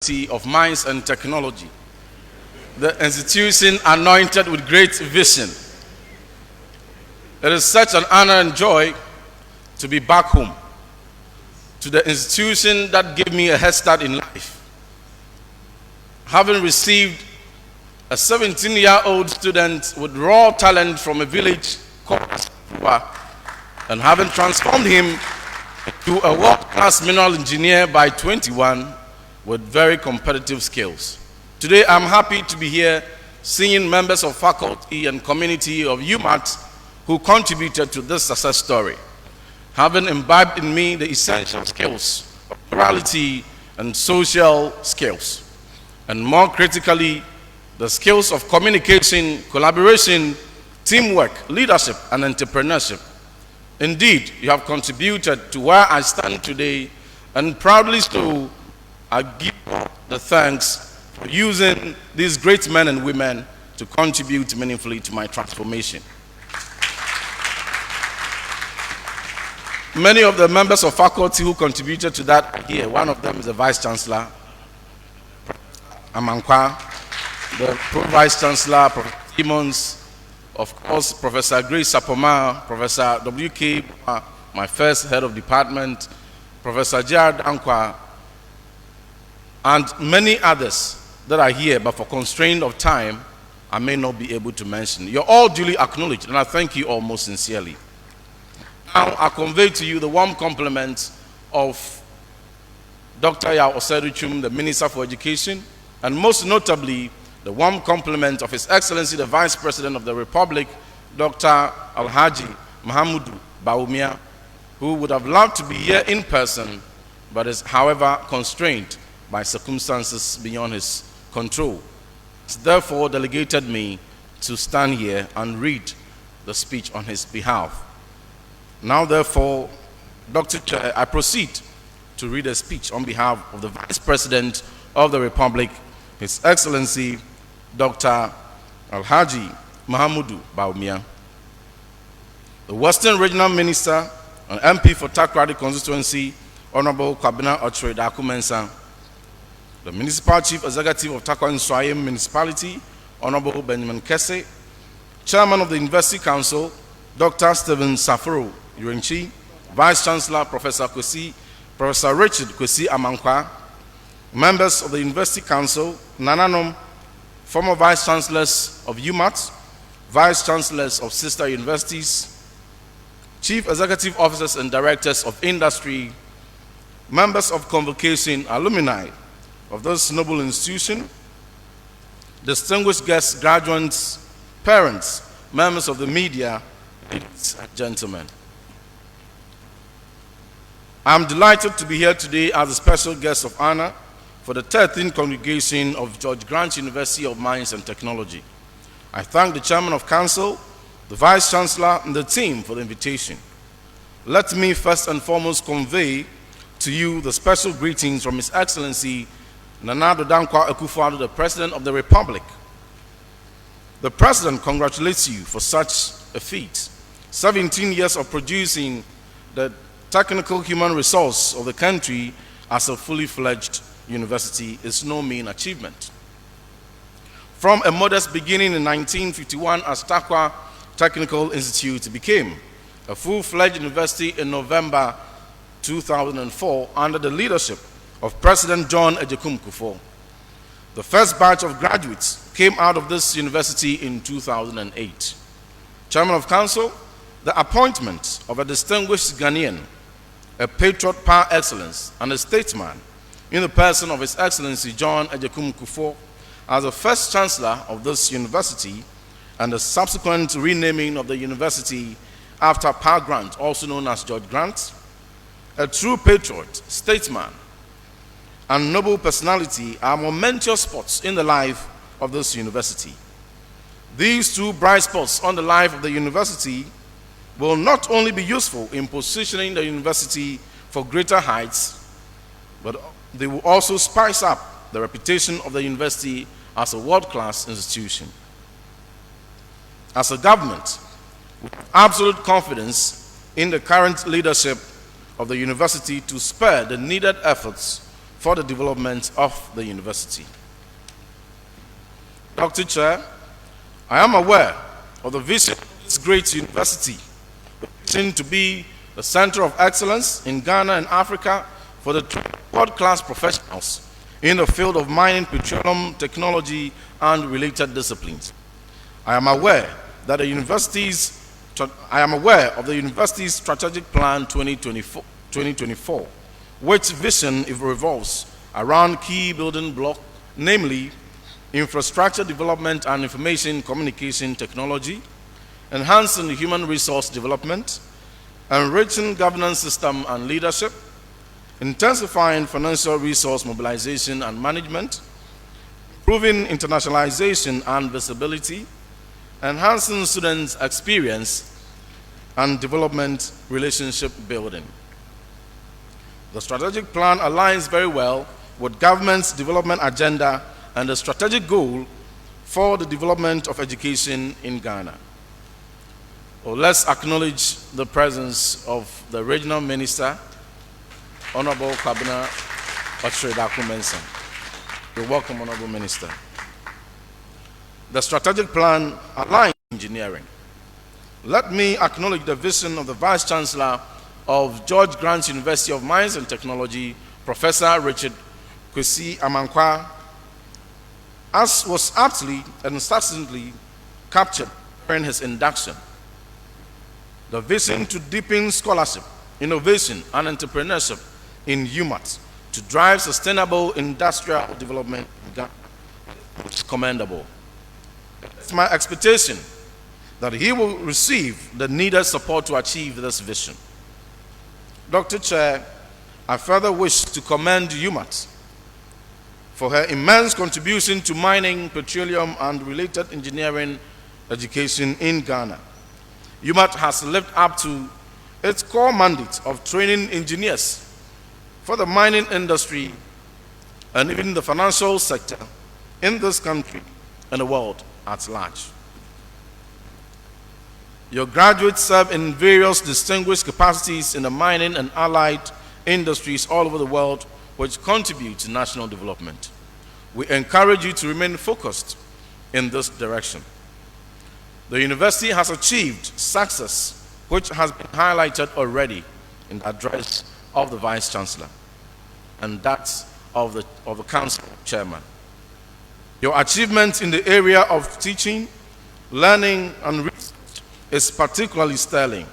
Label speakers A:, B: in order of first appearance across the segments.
A: of Mines and Technology, the institution anointed with great vision. It is such an honor and joy to be back home, to the institution that gave me a head start in life. Having received a 17-year-old student with raw talent from a village called Fordjour, and having transformed him to a world-class mineral engineer by 21 with very competitive skills. Today, I'm happy to be here seeing members of faculty and community of UMaT who contributed to this success story, having imbibed in me the essential skills of morality and social skills, and more critically, the skills of communication, collaboration, teamwork, leadership, and entrepreneurship. Indeed, you have contributed to where I stand today, and proudly so, I give the thanks for using these great men and women to contribute meaningfully to my transformation. Many of the members of faculty who contributed to that are here. One of them is the Vice Chancellor, Amankwa, the Pro-Vice Chancellor, Professor Timmons, of course, Professor Grace Sapoma, Professor W.K., my first head of department, Professor J.R. Dankwa, and many others that are here, but for constraint of time, I may not be able to mention. You're all duly acknowledged, and I thank you all most sincerely. Now, I convey to you the warm compliments of Dr. Yao Oseruchum, the Minister for Education, and most notably, the warm compliment of His Excellency, the Vice President of the Republic, Dr. Alhaji Mahamudu Bawumia, who would have loved to be here in person, but is, however, constrained by circumstances beyond his control. He's therefore delegated me to stand here and read the speech on his behalf. Now, therefore, Dr. Chair, I proceed to read a speech on behalf of the Vice President of the Republic, His Excellency, Dr. Alhaji Mahamudu Bawumia. The Western Regional Minister and MP for Takoradi Constituency, Honorable Kwabena Ochre Dakumensa, the Municipal Chief Executive of Takwa Nswayim Municipality, Honorable Benjamin Kese, Chairman of the University Council, Dr. Stephen Safuro Yurenchi, Vice Chancellor Professor Richard Kwesi Amankwa, members of the University Council, Nananom, former Vice Chancellors of UMaT, Vice Chancellors of sister universities, Chief Executive Officers and Directors of Industry, members of Convocation, alumni of this noble institution, distinguished guests, graduates, parents, members of the media, ladies and gentlemen. I'm delighted to be here today as a special guest of honor for the 13th congregation of George Grant University of Mines and Technology. I thank the Chairman of Council, the Vice Chancellor, and the team for the invitation. Let me first and foremost convey to you the special greetings from His Excellency Nana Addo Dankwa Akufo-Addo, the President of the Republic. The President congratulates you for such a feat. 17 years of producing the technical human resource of the country as a fully fledged university is no mean achievement. From a modest beginning in 1951 as Takwa Technical Institute, it became a full-fledged university in November 2004 under the leadership of President John Agyekum Kufuor. The first batch of graduates came out of this university in 2008. Chairman of Council, the appointment of a distinguished Ghanaian, a patriot par excellence, and a statesman in the person of His Excellency John Agyekum Kufuor as the first Chancellor of this university, and the subsequent renaming of the university after Pa Grant, also known as George Grant, a true patriot, statesman, and noble personality are momentous spots in the life of this university. These two bright spots on the life of the university will not only be useful in positioning the university for greater heights, but they will also spice up the reputation of the university as a world-class institution. As a government, we have absolute confidence in the current leadership of the university to spur the needed efforts for the development of the university. Dr. Chair, I am aware of the vision of this great university, the vision to be the center of excellence in Ghana and Africa for the world-class professionals in the field of mining, petroleum, technology, and related disciplines. I am aware of the university's strategic plan 2024, which vision revolves around key building blocks, namely infrastructure development and information communication technology, enhancing human resource development, enriching governance system and leadership, intensifying financial resource mobilization and management, improving internationalization and visibility, enhancing students' experience, and development relationship building. The strategic plan aligns very well with government's development agenda and the strategic goal for the development of education in Ghana. Well, let's acknowledge the presence of the Regional Minister, Honorable Kabina Otredaku-Mensah. You're welcome, Honorable Minister. The strategic plan aligns engineering. Let me acknowledge the vision of the Vice Chancellor of George Grant University of Mines and Technology, Professor Richard Kwesi Amankwa, as was aptly and succinctly captured during his induction. The vision to deepen scholarship, innovation, and entrepreneurship in UMaT to drive sustainable industrial development in Ghana is commendable. It's my expectation that he will receive the needed support to achieve this vision. Dr. Chair, I further wish to commend UMaT for her immense contribution to mining, petroleum, and related engineering education in Ghana. UMaT has lived up to its core mandate of training engineers for the mining industry and even the financial sector in this country and the world at large. Your graduates serve in various distinguished capacities in the mining and allied industries all over the world, which contribute to national development. We encourage you to remain focused in this direction. The university has achieved success, which has been highlighted already in the address of the Vice Chancellor and that of the Council Chairman. Your achievements in the area of teaching, learning, and research is particularly sterling.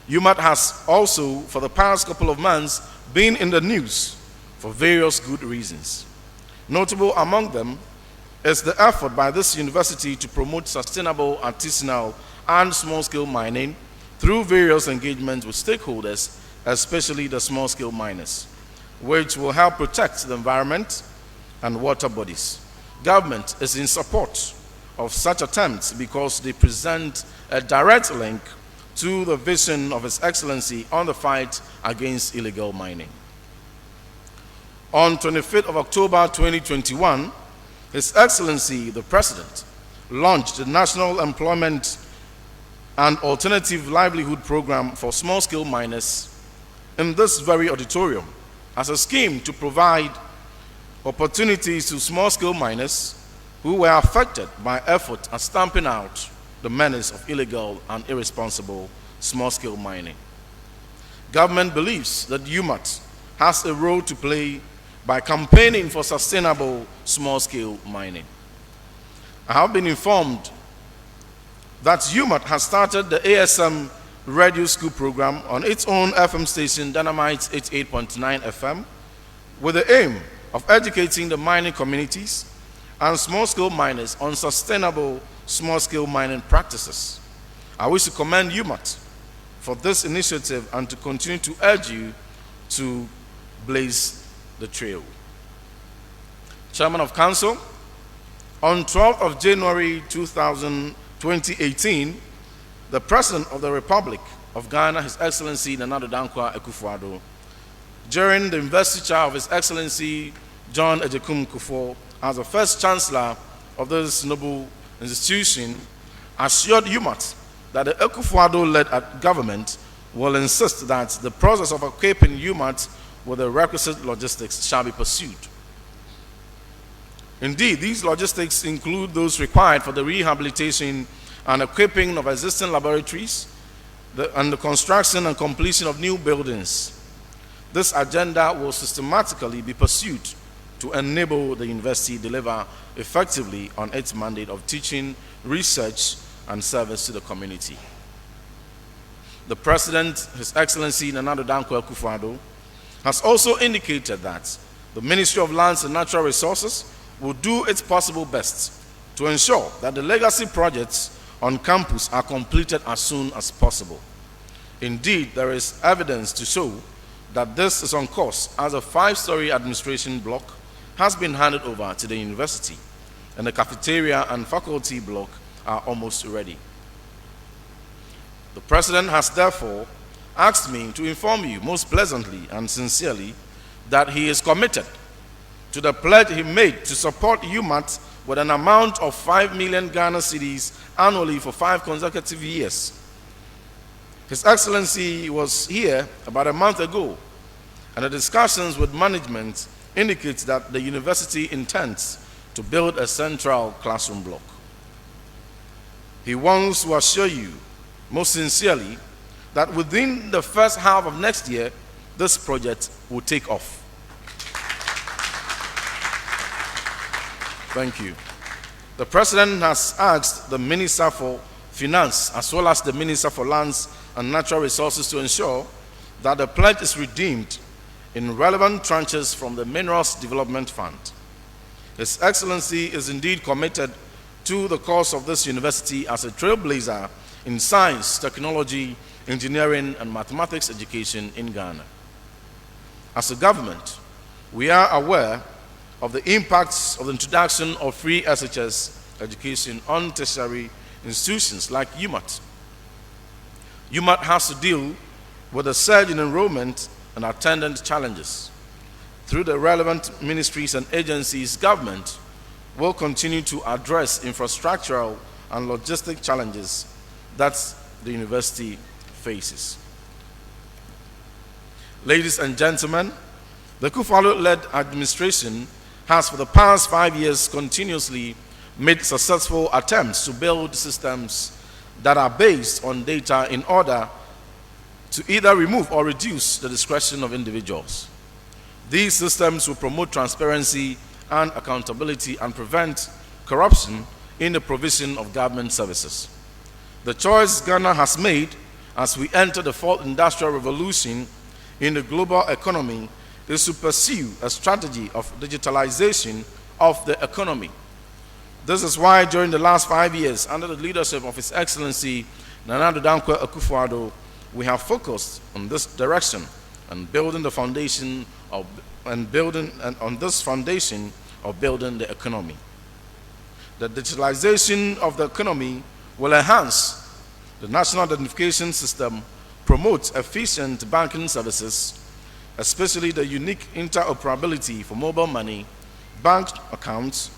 A: UMaT has also, for the past couple of months, been in the news for various good reasons. Notable among them is the effort by this university to promote sustainable artisanal and small-scale mining through various engagements with stakeholders, especially the small-scale miners, which will help protect the environment and water bodies. Government is in support of such attempts because they present a direct link to the vision of His Excellency on the fight against illegal mining. On 25th of October 2021, His Excellency the President launched the National Employment and Alternative Livelihood Program for small-scale miners in this very auditorium as a scheme to provide opportunities to small-scale miners who were affected by effort at stamping out the menace of illegal and irresponsible small-scale mining. Government believes that UMaT has a role to play by campaigning for sustainable small-scale mining. I have been informed that UMaT has started the ASM Radio School program on its own FM station, Dynamite 88.9 FM, with the aim of educating the mining communities and small-scale miners on sustainable small-scale mining practices. I wish to commend UMaT for this initiative and to continue to urge you to blaze the trail. Chairman of Council, on 12th of January 2018, the President of the Republic of Ghana, His Excellency Nana Addo Dankwa Akufo-Addo, during the investiture of His Excellency John Agyekum Kufuor as the first Chancellor of this noble institution, assured UMaT that the Akufo-Addo-led government will insist that the process of equipping UMaT with the requisite logistics shall be pursued. Indeed, these logistics include those required for the rehabilitation and equipping of existing laboratories and the construction and completion of new buildings. This agenda will systematically be pursued to enable the university deliver effectively on its mandate of teaching, research, and service to the community. The President, His Excellency Nana Addo Dankwa Akufo-Addo, has also indicated that the Ministry of Lands and Natural Resources will do its possible best to ensure that the legacy projects on campus are completed as soon as possible. Indeed, there is evidence to show that this is on course, as a 5-story administration block has been handed over to the university, and the cafeteria and faculty block are almost ready. The President has therefore asked me to inform you most pleasantly and sincerely that he is committed to the pledge he made to support UMaT with an amount of 5 million Ghana cedis annually for 5 consecutive years. His Excellency was here about a month ago, and the discussions with management indicate that the university intends to build a central classroom block. He wants to assure you most sincerely that within the first half of next year, this project will take off. Thank you. The President has asked the Minister for Finance as well as the Minister for Lands and Natural Resources to ensure that the pledge is redeemed in relevant tranches from the Minerals Development Fund. His Excellency is indeed committed to the cause of this university as a trailblazer in science, technology, engineering, and mathematics education in Ghana. As a government, we are aware of the impacts of the introduction of free SHS education on tertiary institutions like UMaT. UMaT has to deal with a surge in enrollment and attendant challenges. Through the relevant ministries and agencies, government will continue to address infrastructural and logistic challenges that the university faces. Ladies and gentlemen, the Akufo-Addo-led administration has for the past 5 years continuously made successful attempts to build systems that are based on data in order to either remove or reduce the discretion of individuals. These systems will promote transparency and accountability and prevent corruption in the provision of government services. The choice Ghana has made as we enter the 4th industrial revolution in the global economy is to pursue a strategy of digitalization of the economy. This is why during the last 5 years, under the leadership of His Excellency Nana Addo Dankwa Akufo-Addo, we have focused on this direction and building the foundation of building the economy. The digitalization of the economy will enhance the national identification system, promote efficient banking services, especially the unique interoperability for mobile money, bank accounts,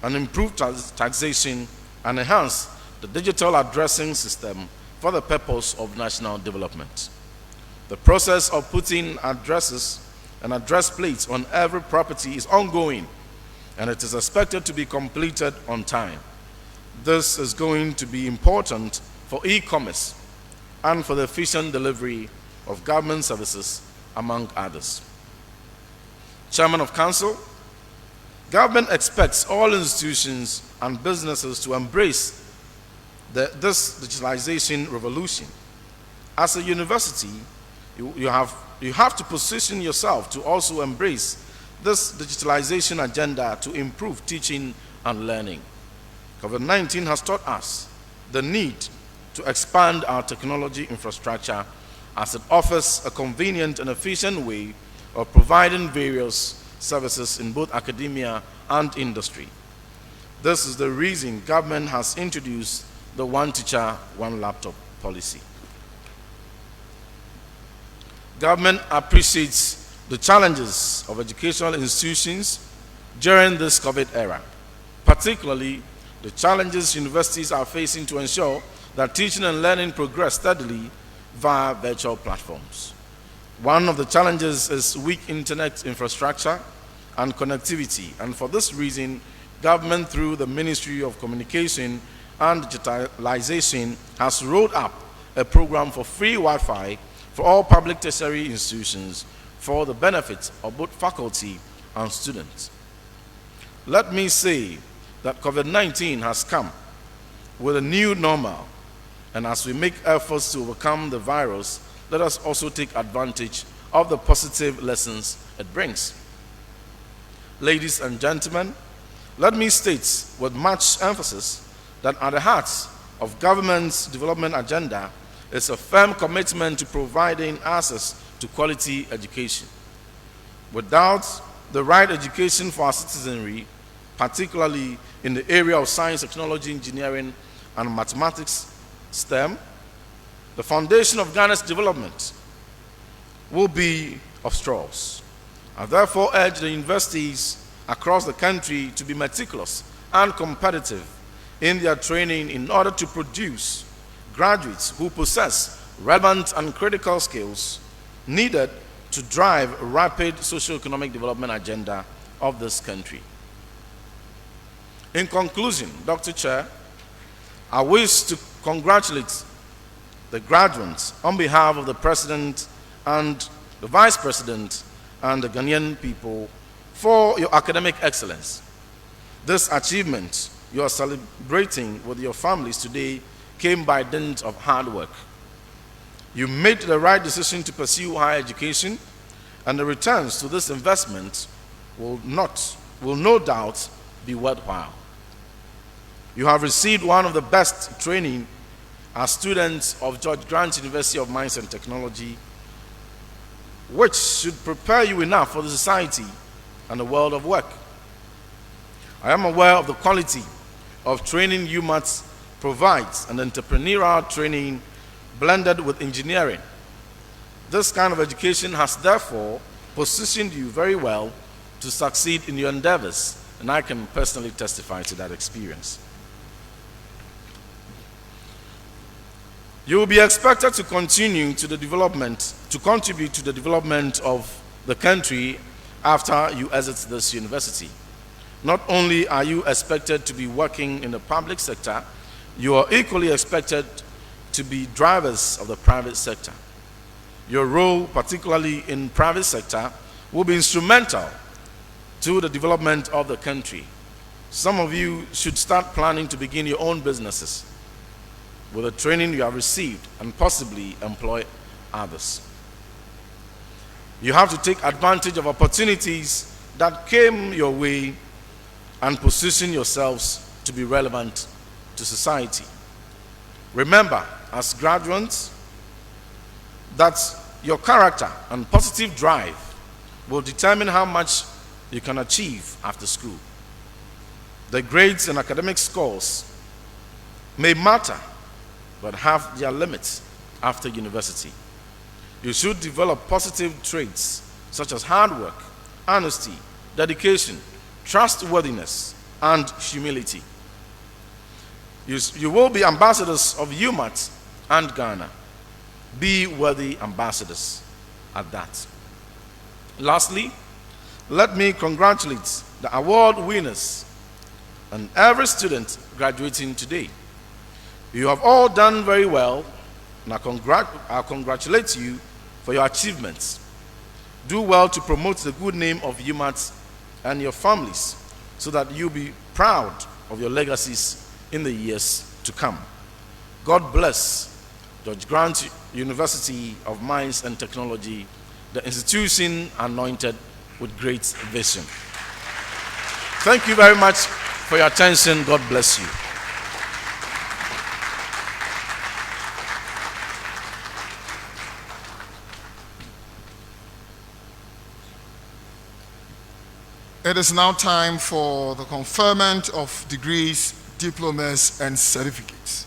A: and improve taxation, and enhance the digital addressing system for the purpose of national development. The process of putting addresses and address plates on every property is ongoing, and it is expected to be completed on time. This is going to be important for e-commerce and for the efficient delivery of government services, among others. Chairman of Council, government expects all institutions and businesses to embrace this digitalization revolution. As a university, you have to position yourself to also embrace this digitalization agenda to improve teaching and learning. COVID-19 has taught us the need to expand our technology infrastructure as it offers a convenient and efficient way of providing various services in both academia and industry. This is the reason government has introduced the one teacher, one laptop policy. Government appreciates the challenges of educational institutions during this COVID era, particularly the challenges universities are facing to ensure that teaching and learning progress steadily via virtual platforms. One of the challenges is weak internet infrastructure and connectivity, and for this reason, government through the Ministry of Communication and Digitalization has rolled up a program for free Wi-Fi for all public tertiary institutions for the benefit of both faculty and students. Let me say that COVID-19 has come with a new normal, and as we make efforts to overcome the virus, let us also take advantage of the positive lessons it brings. Ladies and gentlemen, let me state with much emphasis that at the heart of government's development agenda is a firm commitment to providing access to quality education. Without the right education for our citizenry, particularly in the area of science, technology, engineering, and mathematics, STEM, the foundation of Ghana's development will be of straws. I therefore urge the universities across the country to be meticulous and competitive in their training in order to produce graduates who possess relevant and critical skills needed to drive a rapid socio-economic development agenda of this country. In conclusion, Dr. Chair, I wish to congratulate the graduates on behalf of the President and the Vice President and the Ghanaian people for your academic excellence. This achievement you are celebrating with your families today came by dint of hard work. You made the right decision to pursue higher education, and the returns to this investment will no doubt be worthwhile. You have received one of the best training as students of George Grant University of Mines and Technology, which should prepare you enough for the society and the world of work. I am aware of the quality of training UMaT provides, and entrepreneurial training blended with engineering. This kind of education has therefore positioned you very well to succeed in your endeavors, and I can personally testify to that experience. You will be expected to contribute to the development of the country after you exit this university. Not only are you expected to be working in the public sector, you are equally expected to be drivers of the private sector. Your role, particularly in private sector, will be instrumental to the development of the country. Some of you should start planning to begin your own businesses with the training you have received and possibly employ others. You have to take advantage of opportunities that came your way and position yourselves to be relevant to society. Remember, as graduates, that your character and positive drive will determine how much you can achieve after school. The grades and academic scores may matter, but have their limits after university. You should develop positive traits such as hard work, honesty, dedication, trustworthiness, and humility. You will be ambassadors of UMaT and Ghana. Be worthy ambassadors at that. Lastly, let me congratulate the award winners and every student graduating today. You have all done very well, and I congratulate you for your achievements. Do well to promote the good name of UMaT and your families so that you'll be proud of your legacies in the years to come. God bless George Grant University of Mines and Technology, the institution anointed with great vision. Thank you very much for your attention. God bless you.
B: It is now time for the conferment of degrees, diplomas, and certificates.